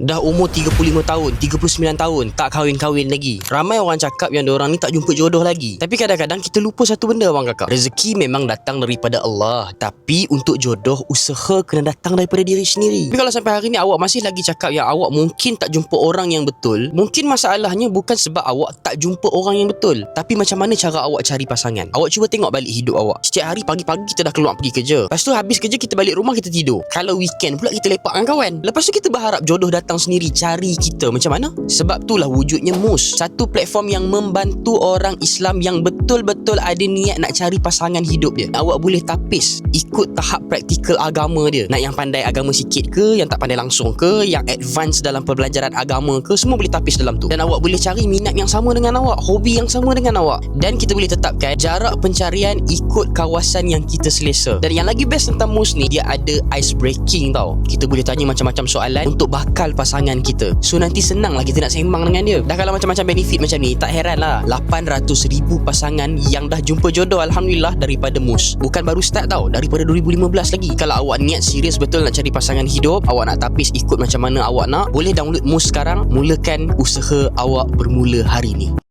Dah umur 35 tahun, 39 tahun, tak kahwin-kahwin lagi. Ramai orang cakap yang diorang ni tak jumpa jodoh lagi. Tapi kadang-kadang kita lupa satu benda bang kakak. Rezeki memang datang daripada Allah, tapi untuk jodoh, usaha kena datang daripada diri sendiri. Tapi kalau sampai hari ni awak masih lagi cakap yang awak mungkin tak jumpa orang yang betul, mungkin masalahnya bukan sebab awak tak jumpa orang yang betul, tapi macam mana cara awak cari pasangan. Awak cuba tengok balik hidup awak. Setiap hari pagi-pagi kita dah keluar pergi kerja. Lepas tu habis kerja kita balik rumah kita tidur. Kalau weekend pula kita lepak dengan kawan. Lepas tu kita berharap jodoh datang sendiri cari kita. Macam mana? Sebab itulah wujudnya MUS, satu platform yang membantu orang Islam yang betul-betul ada niat nak cari pasangan hidup dia. Awak boleh tapis ikut tahap praktikal agama dia. Nak yang pandai agama sikit ke, yang tak pandai langsung ke, yang advance dalam pembelajaran agama ke, semua boleh tapis dalam tu. Dan awak boleh cari minat yang sama dengan awak, hobi yang sama dengan awak. Dan kita boleh tetapkan jarak pencarian ikut kawasan yang kita selesa. Dan yang lagi best tentang MUS ni, dia ada ice breaking tau. Kita boleh tanya macam-macam soalan untuk bakal pasangan kita. So nanti senang lah kita nak sembang dengan dia. Dah kalau macam-macam benefit macam ni, tak heran lah 800,000 pasangan yang dah jumpa jodoh Alhamdulillah daripada MUS. Bukan baru start tau, daripada 2015 lagi. Kalau awak niat serius betul nak cari pasangan hidup, awak nak tapis ikut macam mana awak nak, boleh download MUS sekarang. Mulakan usaha awak bermula hari ni.